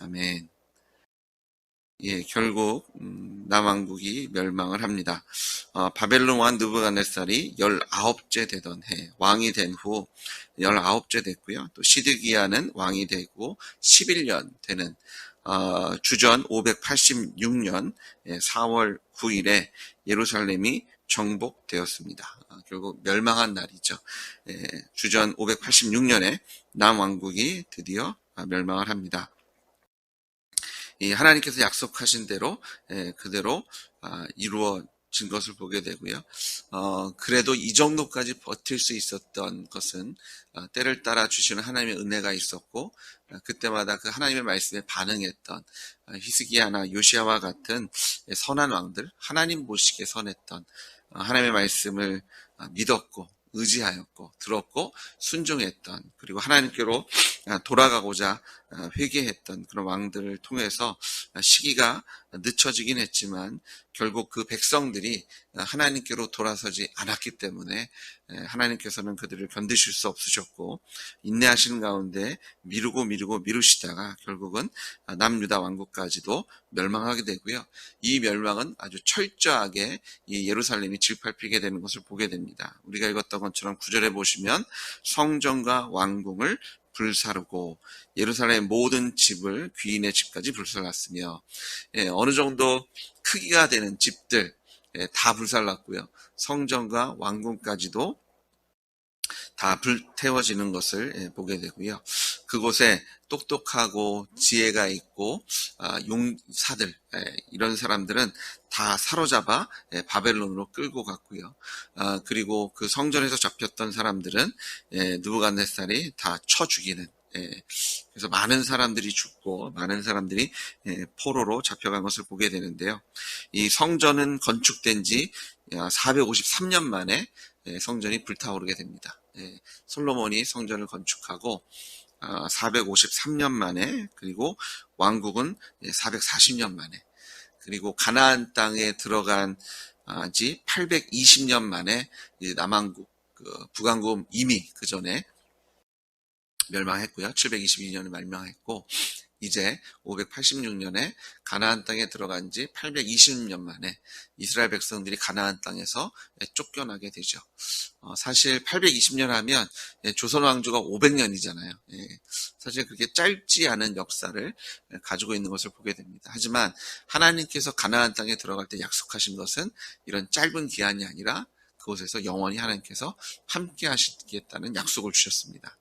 아멘. 예, 결국 남왕국이 멸망을 합니다. 바벨론 왕 느부갓네살이 19째 되던 해 왕이 된 후 19째 됐고요. 또 시드기야는 왕이 되고 11년 되는 주전 586년 4월 9일에 예루살렘이 정복되었습니다. 결국 멸망한 날이죠. 주전 586년에 남왕국이 드디어 멸망을 합니다. 하나님께서 약속하신 대로 그대로 이루어진 것을 보게 되고요. 그래도 이 정도까지 버틸 수 있었던 것은 때를 따라 주시는 하나님의 은혜가 있었고 그때마다 그 하나님의 말씀에 반응했던 히스기야나 요시야와 같은 선한 왕들, 하나님 보시기에 선했던 하나님의 말씀을 믿었고 의지하였고 들었고 순종했던, 그리고 하나님께로 돌아가고자 회개했던 그런 왕들을 통해서 시기가 늦춰지긴 했지만 결국 그 백성들이 하나님께로 돌아서지 않았기 때문에 하나님께서는 그들을 견디실 수 없으셨고 인내하시는 가운데 미루시다가 결국은 남유다 왕국까지도 멸망하게 되고요. 이 멸망은 아주 철저하게 이 예루살렘이 질밟히게 되는 것을 보게 됩니다. 우리가 읽었던 것처럼 9절에 보시면 성전과 왕궁을 불사르고 예루살렘 모든 집을 귀인의 집까지 불살랐으며, 어느 정도 크기가 되는 집들 다 불살랐고요. 성전과 왕궁까지도 다 불태워지는 것을 보게 되고요. 그곳에 똑똑하고 지혜가 있고 용사들, 이런 사람들은 다 사로잡아 바벨론으로 끌고 갔고요. 그리고 그 성전에서 잡혔던 사람들은 느부갓네살이 다 쳐 죽이는, 그래서 많은 사람들이 죽고 많은 사람들이 포로로 잡혀간 것을 보게 되는데요. 이 성전은 건축된 지 453년 만에 성전이 불타오르게 됩니다. 솔로몬이 성전을 건축하고 453년 만에, 그리고 왕국은 440년 만에, 그리고 가나안 땅에 들어간 지 820년 만에 남왕국, 북왕국 이미 그 전에 멸망했고요. 722년에 멸망했고 이제 586년에 가나안 땅에 들어간 지 820년 만에 이스라엘 백성들이 가나안 땅에서 쫓겨나게 되죠. 사실 820년 하면 조선 왕조가 500년이잖아요. 사실 그렇게 짧지 않은 역사를 가지고 있는 것을 보게 됩니다. 하지만 하나님께서 가나안 땅에 들어갈 때 약속하신 것은 이런 짧은 기한이 아니라 그곳에서 영원히 하나님께서 함께 하시겠다는 약속을 주셨습니다.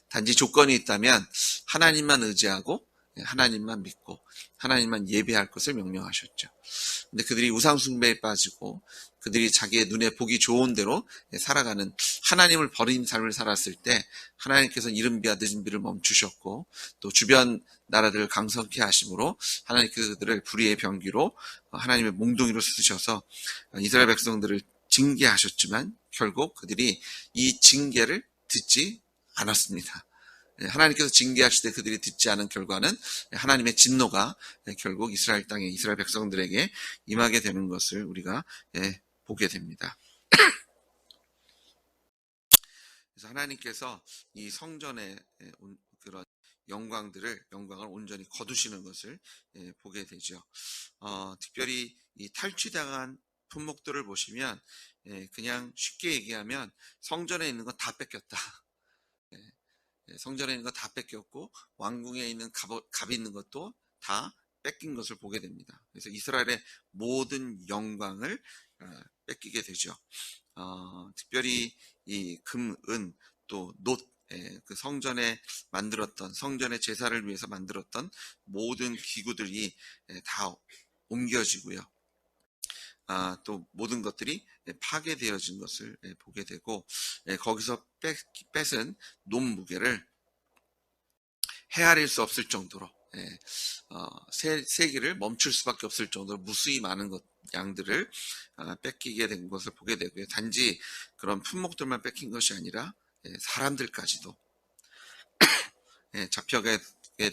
단지 조건이 있다면 하나님만 의지하고 하나님만 믿고 하나님만 예배할 것을 명령하셨죠. 근데 그들이 우상숭배에 빠지고 그들이 자기의 눈에 보기 좋은 대로 살아가는, 하나님을 버린 삶을 살았을 때 하나님께서는 이른 비와 늦은 비를 멈추셨고 또 주변 나라들을 강성케 하심으로 하나님께서 그들을 불의의 병기로 하나님의 몽둥이로 쓰셔서 이스라엘 백성들을 징계하셨지만 결국 그들이 이 징계를 듣지 않았습니다. 하나님께서 징계하실 때 그들이 듣지 않은 결과는 하나님의 진노가 결국 이스라엘 땅에 이스라엘 백성들에게 임하게 되는 것을 우리가 보게 됩니다. 그래서 하나님께서 이 성전의 그런 영광을 온전히 거두시는 것을 보게 되죠. 특별히 이 탈취당한 품목들을 보시면 그냥 쉽게 얘기하면 성전에 있는 건 다 뺏겼다. 성전에 있는 거 다 뺏겼고 왕궁에 있는 갑이 있는 것도 다 뺏긴 것을 보게 됩니다. 그래서 이스라엘의 모든 영광을 뺏기게 되죠. 특별히 이 금, 은, 또 놋, 그 성전에 만들었던, 성전의 제사를 위해서 만들었던 모든 기구들이 다 옮겨지고요. 또 모든 것들이 파괴되어진 것을 보게 되고 거기서 뺏은 논무게를 헤아릴 수 없을 정도로 세기를 멈출 수밖에 없을 정도로 무수히 많은 양들을 뺏기게 된 것을 보게 되고요. 단지 그런 품목들만 뺏긴 것이 아니라 사람들까지도 잡혀가게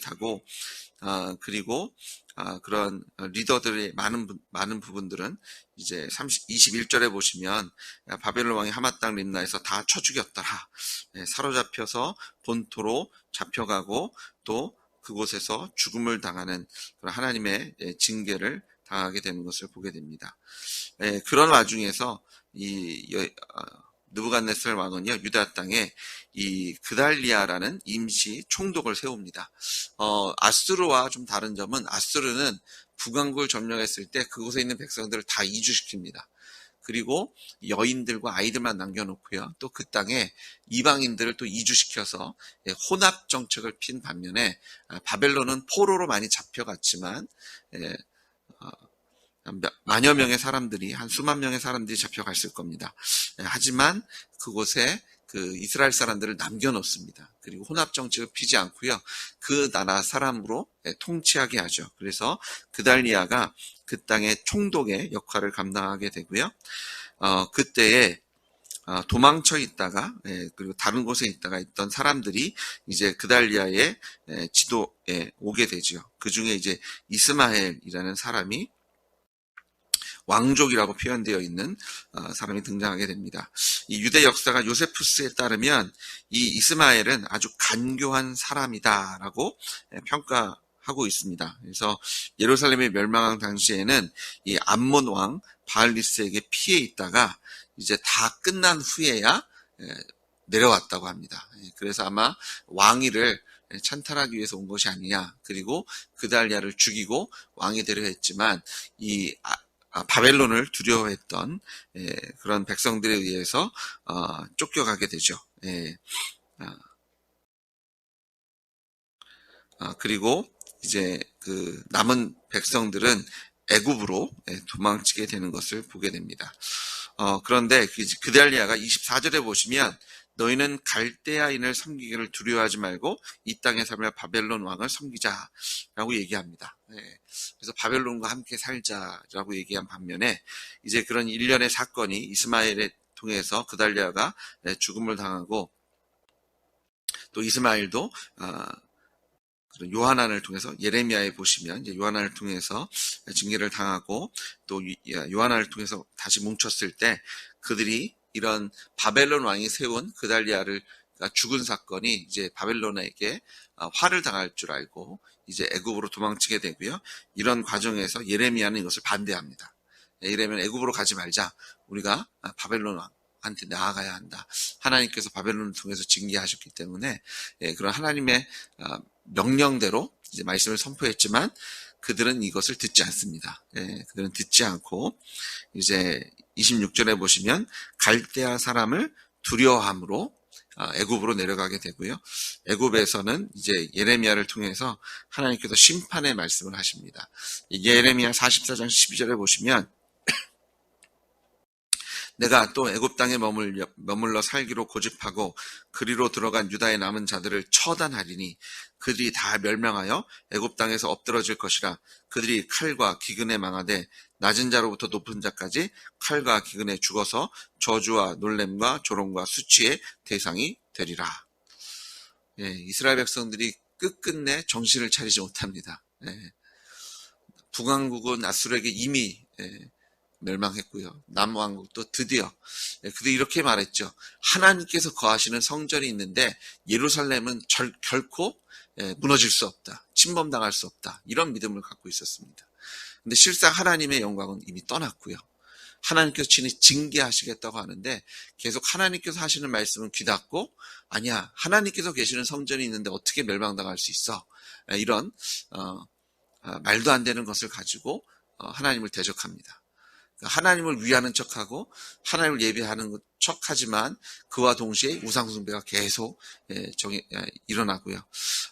되고 그리고 그런 리더들의 많은 부분들은 이제 21절에 보시면 바벨론 왕이 하마 땅 림나에서 다 쳐 죽였더라. 사로잡혀서 본토로 잡혀가고 또 그곳에서 죽음을 당하는 그런 하나님의 징계를 당하게 되는 것을 보게 됩니다. 그런 와중에서 느부갓네살 왕은요, 유다 땅에 이 그달리아라는 임시 총독을 세웁니다. 아수르와 좀 다른 점은 아수르는 북왕국을 점령했을 때 그곳에 있는 백성들을 다 이주시킵니다. 그리고 여인들과 아이들만 남겨놓고요. 또 그 땅에 이방인들을 또 이주시켜서 혼합 정책을 핀 반면에 바벨론은 포로로 많이 잡혀갔지만 만여 명의 사람들이, 한 수만 명의 사람들이 잡혀갔을 겁니다. 하지만 그곳에 그 이스라엘 사람들을 남겨놓습니다. 그리고 혼합 정책을 피지 않고요. 그 나라 사람으로 통치하게 하죠. 그래서 그달리아가 그 땅의 총독의 역할을 감당하게 되고요. 그때에 도망쳐 있다가 그리고 다른 곳에 있다가 있던 사람들이 이제 그달리아의 지도에 오게 되죠. 그 중에 이제 이스마엘이라는 사람이 왕족이라고 표현되어 있는 사람이 등장하게 됩니다. 이 유대 역사가 요세푸스에 따르면 이 이스마엘은 아주 간교한 사람이다라고 평가하고 있습니다. 그래서 예루살렘이 멸망한 당시에는 이 암몬 왕 바알리스에게 피해 있다가 이제 다 끝난 후에야 내려왔다고 합니다. 그래서 아마 왕위를 찬탈하기 위해서 온 것이 아니냐. 그리고 그달리아를 죽이고 왕이 되려 했지만 이 바벨론을 두려워했던 그런 백성들에 의해서 쫓겨가게 되죠. 그리고 이제 그 남은 백성들은 애굽으로 도망치게 되는 것을 보게 됩니다. 그런데 그달리아가 24절에 보시면 너희는 갈대아인을 섬기기를 두려워하지 말고 이 땅에 살며 바벨론 왕을 섬기자라고 얘기합니다. 그래서 바벨론과 함께 살자라고 얘기한 반면에 이제 그런 일련의 사건이 이스마엘에 통해서 그달리아가 죽음을 당하고 또 이스마엘도 요하난을 통해서 예레미야에 보시면 이제 요하난을 통해서 징계를 당하고 또 요하난을 통해서 다시 뭉쳤을 때 그들이 이런 바벨론 왕이 세운 그달리아를 죽은 사건이 이제 바벨론에게 화를 당할 줄 알고 이제 애굽으로 도망치게 되고요. 이런 과정에서 예레미야는 이것을 반대합니다. 예레미야는 애굽으로 가지 말자. 우리가 바벨론 왕한테 나아가야 한다. 하나님께서 바벨론을 통해서 징계하셨기 때문에 그런 하나님의 명령대로 이제 말씀을 선포했지만 그들은 이것을 듣지 않습니다. 그들은 듣지 않고 이제 26절에 보시면 갈대아 사람을 두려워함으로 애굽으로 내려가게 되고요. 애굽에서는 이제 예레미야를 통해서 하나님께서 심판의 말씀을 하십니다. 예레미야 44장 12절에 보시면 내가 또 애굽 땅에 머물러 살기로 고집하고 그리로 들어간 유다의 남은 자들을 처단하리니 그들이 다 멸망하여 애굽 땅에서 엎드러질 것이라. 그들이 칼과 기근에 망하되 낮은 자로부터 높은 자까지 칼과 기근에 죽어서 저주와 놀램과 조롱과 수치의 대상이 되리라. 이스라엘 백성들이 끝끝내 정신을 차리지 못합니다. 북왕국은 아수르에게 이미 멸망했고요. 남왕국도 드디어 그들이 이렇게 말했죠. 하나님께서 거하시는 성전이 있는데 예루살렘은 결코 무너질 수 없다. 침범당할 수 없다. 이런 믿음을 갖고 있었습니다. 근데 실상 하나님의 영광은 이미 떠났고요. 하나님께서 친히 징계하시겠다고 하는데 계속 하나님께서 하시는 말씀은 귀닫고 아니야. 하나님께서 계시는 성전이 있는데 어떻게 멸망당할 수 있어. 이런 말도 안 되는 것을 가지고 하나님을 대적합니다. 하나님을 위하는 척하고 하나님을 예배하는 척하지만 그와 동시에 우상숭배가 계속 일어나고요.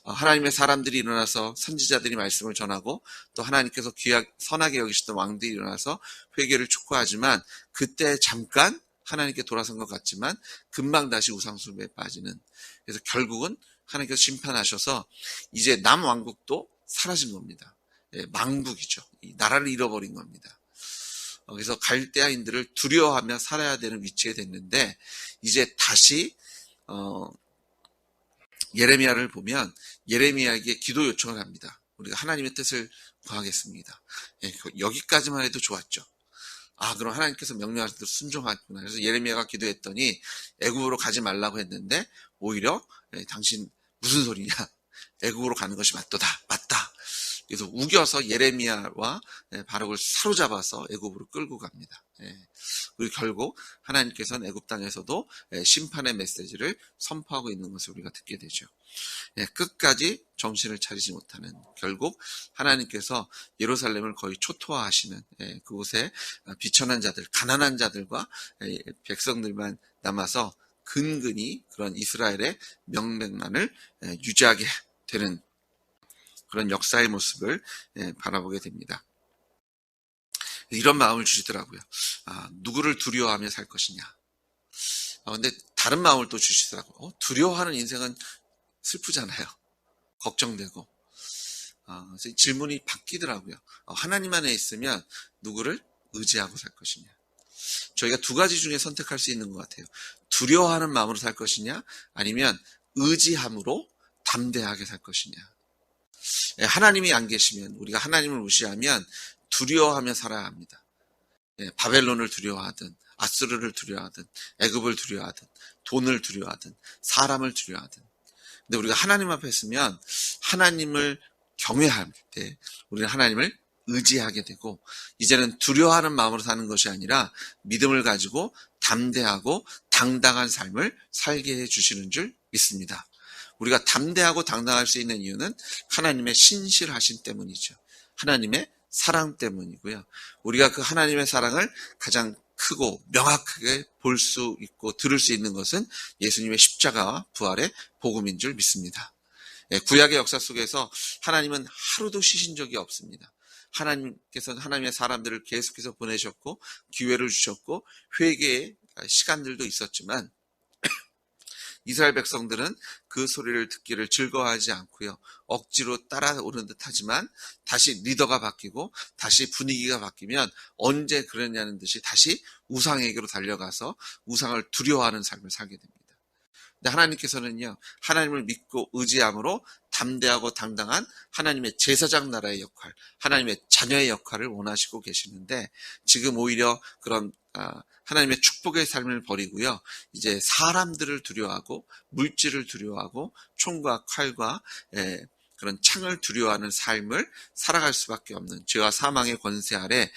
하나님의 사람들이 일어나서 선지자들이 말씀을 전하고 또 하나님께서 선하게 여기시던 왕들이 일어나서 회개를 촉구하지만 그때 잠깐 하나님께 돌아선 것 같지만 금방 다시 우상숭배에 빠지는. 그래서 결국은 하나님께서 심판하셔서 이제 남왕국도 사라진 겁니다. 망국이죠. 이 나라를 잃어버린 겁니다. 그래서 갈대아인들을 두려워하며 살아야 되는 위치에 됐는데 이제 다시 예레미야를 보면 예레미야에게 기도 요청을 합니다. 우리가 하나님의 뜻을 구하겠습니다. 여기까지만 해도 좋았죠. 그럼 하나님께서 명령하신 대로 순종하겠구나. 그래서 예레미야가 기도했더니 애굽으로 가지 말라고 했는데 오히려 당신 무슨 소리냐. 애굽으로 가는 것이 맞다. 그래서 우겨서 예레미야와 바룩을 사로잡아서 애굽으로 끌고 갑니다. 그리고 결국 하나님께서는 애굽 땅에서도 심판의 메시지를 선포하고 있는 것을 우리가 듣게 되죠. 끝까지 정신을 차리지 못하는, 결국 하나님께서 예루살렘을 거의 초토화하시는, 그곳에 비천한 자들, 가난한 자들과 백성들만 남아서 근근히 그런 이스라엘의 명맥만을 유지하게 되는 그런 역사의 모습을 바라보게 됩니다. 이런 마음을 주시더라고요. 누구를 두려워하며 살 것이냐. 근데 다른 마음을 또 주시더라고요. 두려워하는 인생은 슬프잖아요. 걱정되고. 그래서 질문이 바뀌더라고요. 하나님 안에 있으면 누구를 의지하고 살 것이냐. 저희가 두 가지 중에 선택할 수 있는 것 같아요. 두려워하는 마음으로 살 것이냐, 아니면 의지함으로 담대하게 살 것이냐. 하나님이 안 계시면, 우리가 하나님을 무시하면 두려워하며 살아야 합니다. 바벨론을 두려워하든, 아수르를 두려워하든, 애굽을 두려워하든, 돈을 두려워하든, 사람을 두려워하든. 근데 우리가 하나님 앞에 있으면 하나님을 경외할 때 우리는 하나님을 의지하게 되고, 이제는 두려워하는 마음으로 사는 것이 아니라 믿음을 가지고 담대하고 당당한 삶을 살게 해주시는 줄 믿습니다. 우리가 담대하고 당당할 수 있는 이유는 하나님의 신실하심 때문이죠. 하나님의 사랑 때문이고요. 우리가 그 하나님의 사랑을 가장 크고 명확하게 볼 수 있고 들을 수 있는 것은 예수님의 십자가와 부활의 복음인 줄 믿습니다. 구약의 역사 속에서 하나님은 하루도 쉬신 적이 없습니다. 하나님께서는 하나님의 사람들을 계속해서 보내셨고 기회를 주셨고 회개의 시간들도 있었지만 이스라엘 백성들은 그 소리를 듣기를 즐거워하지 않고요. 억지로 따라오는 듯 하지만 다시 리더가 바뀌고 다시 분위기가 바뀌면 언제 그러냐는 듯이 다시 우상에게로 달려가서 우상을 두려워하는 삶을 살게 됩니다. 근데 하나님께서는요, 하나님을 믿고 의지함으로 담대하고 당당한 하나님의 제사장 나라의 역할, 하나님의 자녀의 역할을 원하시고 계시는데, 지금 오히려 그런 하나님의 축복의 삶을 버리고요, 이제 사람들을 두려워하고 물질을 두려워하고 총과 칼과 그런 창을 두려워하는 삶을 살아갈 수밖에 없는, 죄와 사망의 권세 아래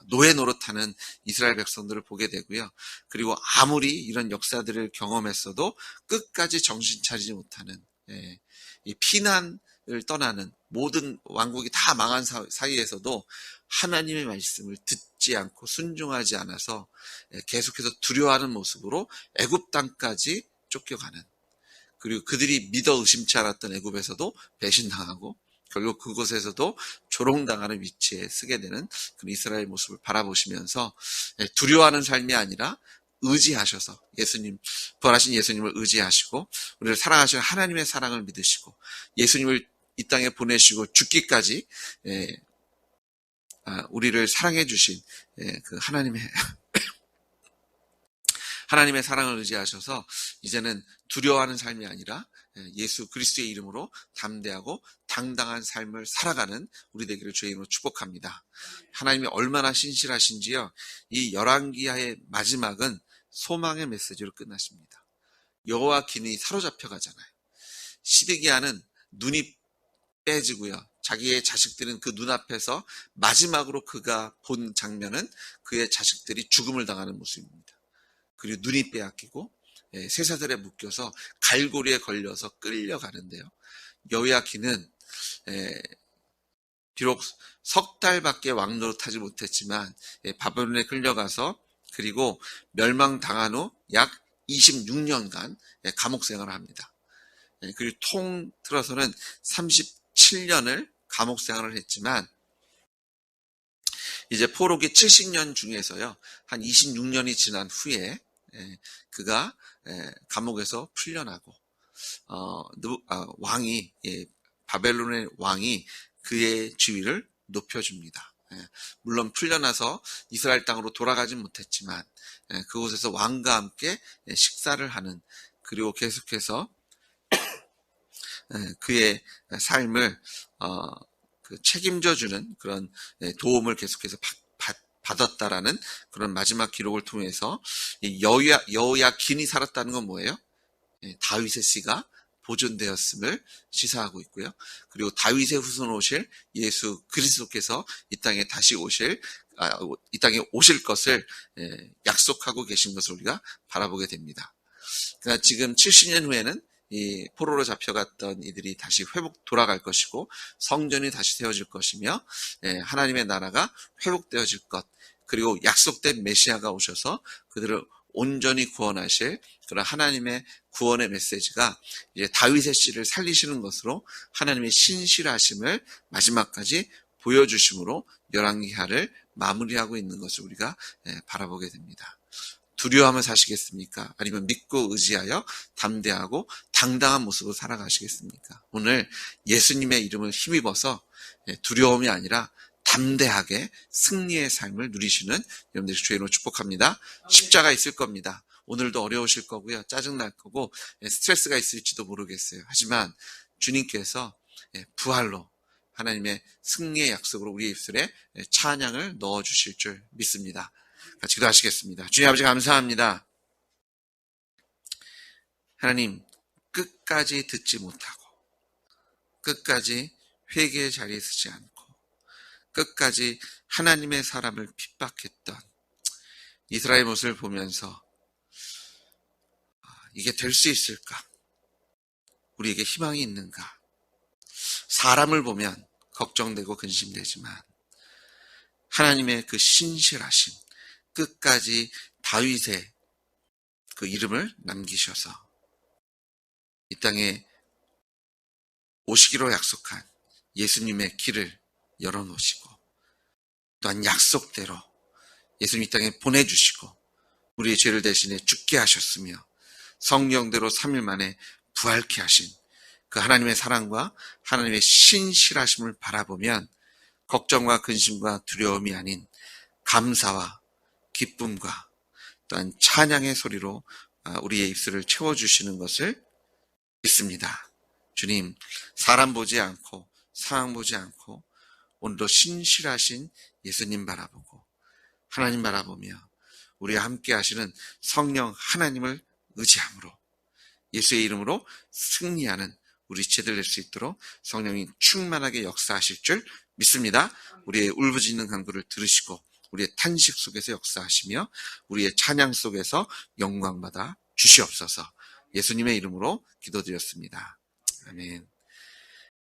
노예 노릇하는 이스라엘 백성들을 보게 되고요. 그리고 아무리 이런 역사들을 경험했어도 끝까지 정신 차리지 못하는, 이 피난을 떠나는, 모든 왕국이 다 망한 사이에서도 하나님의 말씀을 듣지 않고 순종하지 않아서 계속해서 두려워하는 모습으로 애굽 땅까지 쫓겨가는, 그리고 그들이 믿어 의심치 않았던 애굽에서도 배신당하고 결국 그곳에서도 조롱당하는 위치에 서게 되는 그런 이스라엘 모습을 바라보시면서 두려워하는 삶이 아니라 의지하셔서 부활하신 예수님을 의지하시고 우리를 사랑하시는 하나님의 사랑을 믿으시고 예수님을 이 땅에 보내시고 죽기까지 우리를 사랑해 주신 그 하나님의 사랑을 의지하셔서 이제는 두려워하는 삶이 아니라 예수 그리스도의 이름으로 담대하고 당당한 삶을 살아가는 우리 되기를 주의 이름으로 축복합니다. 하나님이 얼마나 신실하신지요. 이 열왕기하의 마지막은 소망의 메시지로 끝나십니다. 여호와 기근이 사로잡혀 가잖아요. 시드기야는 눈이 빼지고요. 자기의 자식들은 그 눈앞에서 마지막으로 그가 본 장면은 그의 자식들이 죽음을 당하는 모습입니다. 그리고 눈이 빼앗기고 쇠사슬에 묶여서 갈고리에 걸려서 끌려가는데요. 여호야긴은 비록 석 달밖에 왕노릇하지 못했지만 바벨론에 끌려가서 그리고 멸망당한 후 약 26년간 감옥 생활을 합니다. 그리고 통틀어서는 37년을 감옥 생활을 했지만 이제 포로기 70년 중에서요 한 26년이 지난 후에 그가 감옥에서 풀려나고 왕이 바벨론의 왕이 그의 지위를 높여줍니다. 물론 풀려나서 이스라엘 땅으로 돌아가진 못했지만 그곳에서 왕과 함께 식사를 하는, 그리고 계속해서 그의 삶을 책임져주는 그런 도움을 계속해서 받았다라는 그런 마지막 기록을 통해서 여호야긴이 살았다는 건 뭐예요? 다윗의 씨가 보존되었음을 시사하고 있고요. 그리고 다윗의 후손 오실 예수 그리스도께서 이 땅에 다시 이 땅에 오실 것을 약속하고 계신 것을 우리가 바라보게 됩니다. 그러니까 지금 70년 후에는 이 포로로 잡혀갔던 이들이 다시 돌아갈 것이고 성전이 다시 세워질 것이며 하나님의 나라가 회복되어질 것, 그리고 약속된 메시아가 오셔서 그들을 온전히 구원하실 그런 하나님의 구원의 메시지가 이제 다윗의 씨를 살리시는 것으로 하나님의 신실하심을 마지막까지 보여주심으로 열왕기하를 마무리하고 있는 것을 우리가 바라보게 됩니다. 두려워하며 사시겠습니까? 아니면 믿고 의지하여 담대하고 당당한 모습으로 살아가시겠습니까? 오늘 예수님의 이름을 힘입어서 두려움이 아니라 담대하게 승리의 삶을 누리시는 여러분들이 주의 이름으로 축복합니다. 십자가 있을 겁니다. 오늘도 어려우실 거고요. 짜증날 거고 스트레스가 있을지도 모르겠어요. 하지만 주님께서 부활로 하나님의 승리의 약속으로 우리의 입술에 찬양을 넣어주실 줄 믿습니다. 같이 기도하시겠습니다. 주님 아버지 감사합니다. 하나님, 끝까지 듣지 못하고 끝까지 회개의 자리에 서지 않고 끝까지 하나님의 사람을 핍박했던 이스라엘 모습을 보면서 이게 될 수 있을까? 우리에게 희망이 있는가? 사람을 보면 걱정되고 근심되지만 하나님의 그 신실하심, 끝까지 다윗의 그 이름을 남기셔서 이 땅에 오시기로 약속한 예수님의 길을 열어놓으시고 또한 약속대로 예수님 이 땅에 보내주시고 우리의 죄를 대신해 죽게 하셨으며 성령대로 3일 만에 부활케 하신 그 하나님의 사랑과 하나님의 신실하심을 바라보면 걱정과 근심과 두려움이 아닌 감사와 기쁨과 또한 찬양의 소리로 우리의 입술을 채워주시는 것을 믿습니다. 주님, 사람 보지 않고 상황 보지 않고 오늘도 신실하신 예수님 바라보고 하나님 바라보며 우리와 함께 하시는 성령 하나님을 의지함으로 예수의 이름으로 승리하는 우리 지혜들 낼 수 있도록 성령이 충만하게 역사하실 줄 믿습니다. 우리의 울부짖는 간구를 들으시고 우리의 탄식 속에서 역사하시며 우리의 찬양 속에서 영광받아 주시옵소서. 예수님의 이름으로 기도드렸습니다. 아멘.